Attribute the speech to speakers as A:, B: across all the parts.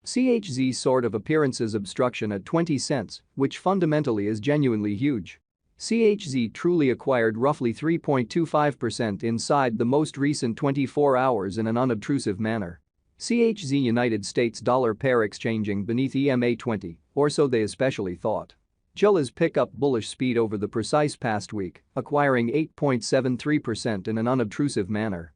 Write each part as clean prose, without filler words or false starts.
A: CHZ sort of appearances obstruction at 20 cents, which fundamentally is genuinely huge. CHZ truly acquired roughly 3.25% inside the most recent 24 hours in an unobtrusive manner. CHZ United States dollar pair exchanging beneath EMA 20, or so they especially thought. Chilliz pick up bullish speed over the precise past week, acquiring 8.73% in an unobtrusive manner.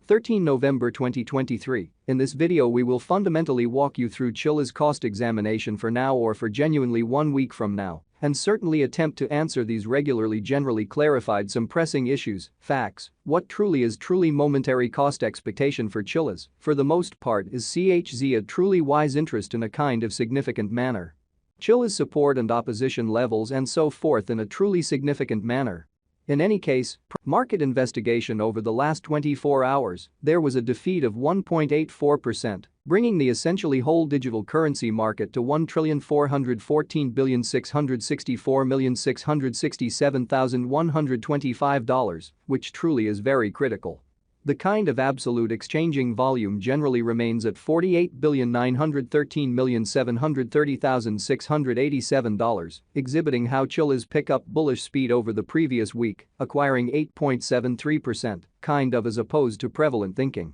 A: 13 November 2023, in this video we will fundamentally walk you through Chilliz cost examination for now or for genuinely 1 week from now, and certainly attempt to answer these regularly generally clarified some pressing issues, facts, what truly is truly momentary cost expectation for Chilliz, for the most part is CHZ a truly wise interest in a kind of significant manner. Chilliz support and opposition levels and so forth in a truly significant manner. In any case, market investigation over the last 24 hours, there was a defeat of 1.84%, bringing the essentially whole digital currency market to $1,414,664,667,125, which truly is very critical. The kind of absolute exchanging volume generally remains at $48,913,730,687, exhibiting how Chilliz pick up bullish speed over the previous week, acquiring 8.73%, kind of as opposed to prevalent thinking.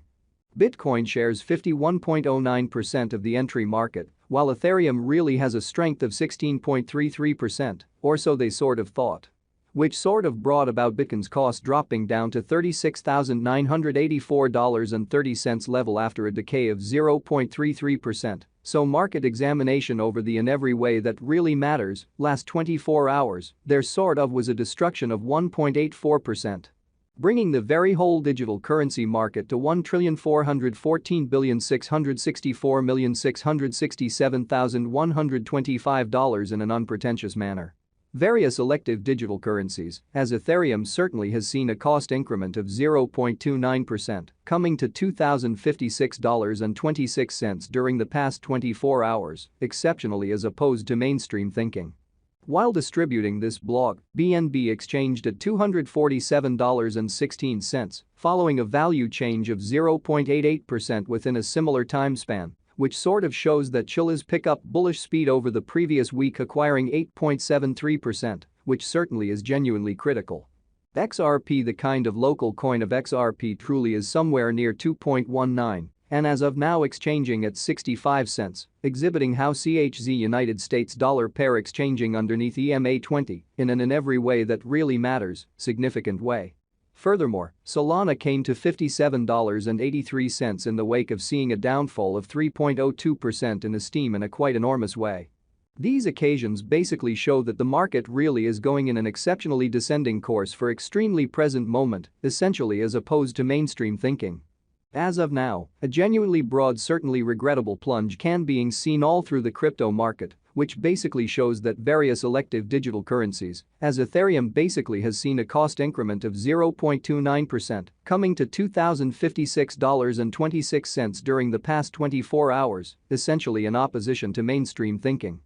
A: Bitcoin shares 51.09% of the entry market, while Ethereum really has a strength of 16.33%, or so they sort of thought. Which sort of brought about Bitcoin's cost dropping down to $36,984.30 level after a decay of 0.33%, so market examination over the in every way that really matters, last 24 hours, there sort of was a destruction of 1.84%. Bringing the very whole digital currency market to $1,414,664,667,125 in an unpretentious manner. Various elective digital currencies, as Ethereum certainly has seen a cost increment of 0.29%, coming to $2,056.26 during the past 24 hours, exceptionally as opposed to mainstream thinking. While distributing this blog, BNB exchanged at $247.16, following a value change of 0.88% within a similar time span, which sort of shows that Chilliz pick up bullish speed over the previous week acquiring 8.73%, which certainly is genuinely critical. XRP, the kind of local coin of XRP, truly is somewhere near 2.19, and as of now exchanging at 65 cents, exhibiting how CHZ United States dollar pair exchanging underneath EMA 20 in an in every way that really matters, significant way. Furthermore, Solana came to $57.83 in the wake of seeing a downfall of 3.02% in esteem in a quite enormous way. These occasions basically show that the market really is going in an exceptionally descending course for extremely present moment, essentially as opposed to mainstream thinking. As of now, a genuinely broad, certainly regrettable plunge can being seen all through the crypto market, which basically shows that various elective digital currencies, as Ethereum basically has seen a cost increment of 0.29%, coming to $2,056.26 during the past 24 hours, essentially in opposition to mainstream thinking.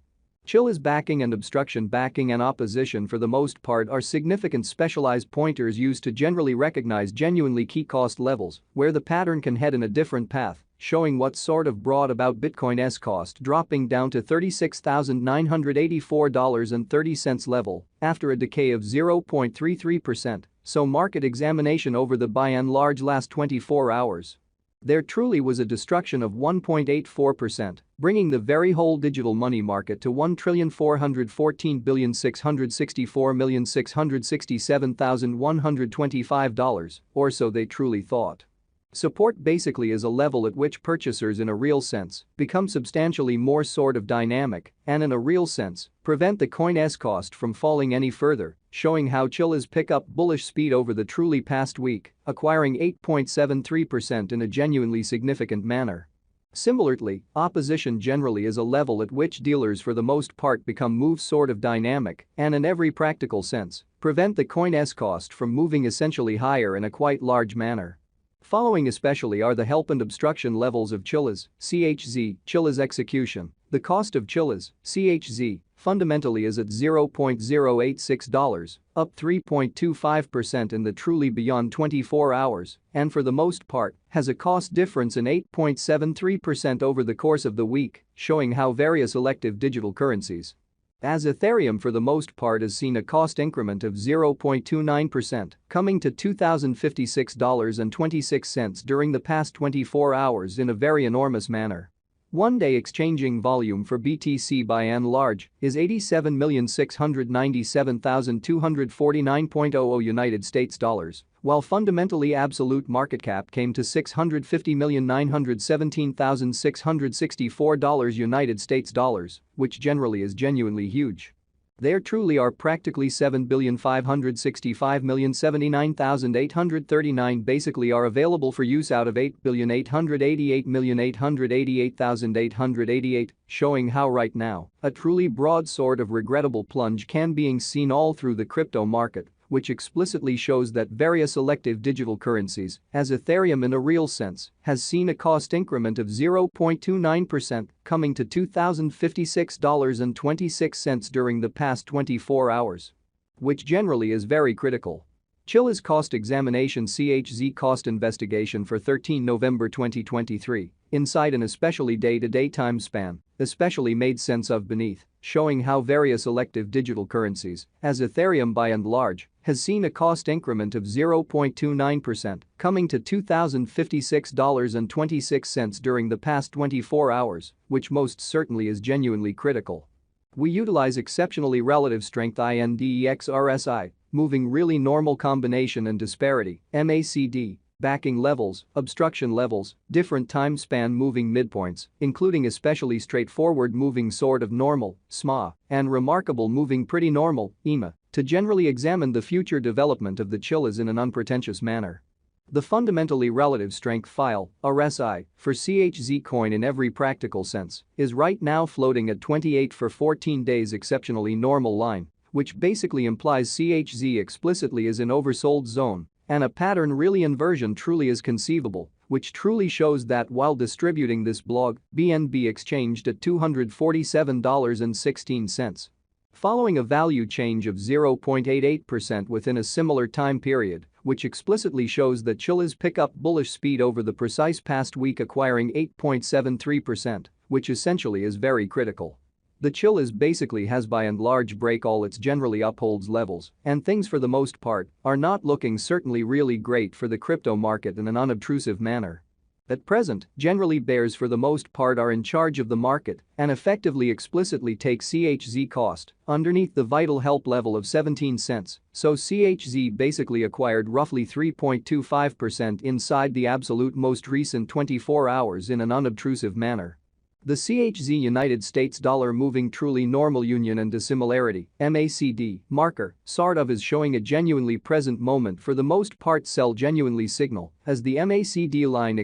A: Chilliz backing and obstruction backing and opposition for the most part are significant specialized pointers used to generally recognize genuinely key cost levels where the pattern can head in a different path, showing what sort of brought about Bitcoin's cost dropping down to $36,984.30 level after a decay of 0.33%, so market examination over the by and large last 24 hours. There truly was a destruction of 1.84%, bringing the very whole digital money market to $1,414,664,667,125, or so they truly thought. Support basically is a level at which purchasers in a real sense become substantially more sort of dynamic and in a real sense prevent the coin's cost from falling any further, showing how Chilliz pick up bullish speed over the truly past week, acquiring 8.73% in a genuinely significant manner. Similarly, opposition generally is a level at which dealers for the most part become move sort of dynamic and in every practical sense prevent the coin's cost from moving essentially higher in a quite large manner. Following especially are the help and obstruction levels of Chilliz, CHZ, Chilliz execution, the cost of Chilliz, CHZ, fundamentally is at $0.086, up 3.25% in the truly beyond 24 hours, and for the most part, has a cost difference in 8.73% over the course of the week, showing how various elective digital currencies, as Ethereum for the most part has seen a cost increment of 0.29%, coming to $2,056.26 during the past 24 hours in a very enormous manner. One-day exchanging volume for BTC by and large is 87,697,249.00 United States dollars, while fundamentally absolute market cap came to $650,917,664 United States dollars, which generally is genuinely huge. There truly are practically 7,565,079,839 basically are available for use out of 8,888,888,888, showing how right now, a truly broad sort of regrettable plunge can being seen all through the crypto market, which explicitly shows that various elective digital currencies, as Ethereum in a real sense, has seen a cost increment of 0.29%, coming to $2,056.26 during the past 24 hours. Which generally is very critical. Chilliz Cost Examination CHZ Cost Investigation for 13 November 2023, inside an especially day-to-day time span, especially made sense of beneath, showing how various elective digital currencies, as Ethereum by and large, has seen a cost increment of 0.29%, coming to $2,056.26 during the past 24 hours, which most certainly is genuinely critical. We utilize exceptionally relative strength INDEX RSI, moving really normal combination and disparity, MACD, backing levels, obstruction levels, different time span moving midpoints, including especially straightforward moving sort of normal, SMA, and remarkable moving pretty normal, EMA, to generally examine the future development of the Chilliz in an unpretentious manner. The fundamentally relative strength file, RSI, for CHZ coin in every practical sense, is right now floating at 28 for 14 days exceptionally normal line, which basically implies CHZ explicitly is in oversold zone, and a pattern really inversion truly is conceivable, which truly shows that while distributing this blog, BNB exchanged at $247.16. Following a value change of 0.88% within a similar time period, which explicitly shows that Chilliz pick up bullish speed over the precise past week acquiring 8.73%, which essentially is very critical. The Chilliz basically has by and large break all its generally upholds levels, and things for the most part are not looking certainly really great for the crypto market in an unobtrusive manner. At present, generally bears for the most part are in charge of the market and effectively explicitly take CHZ cost underneath the vital help level of 17 cents, so CHZ basically acquired roughly 3.25% inside the absolute most recent 24 hours in an unobtrusive manner. The CHZ United States dollar moving truly normal union and dissimilarity MACD marker sort of is showing a genuinely present moment for the most part sell genuinely signal as the MACD line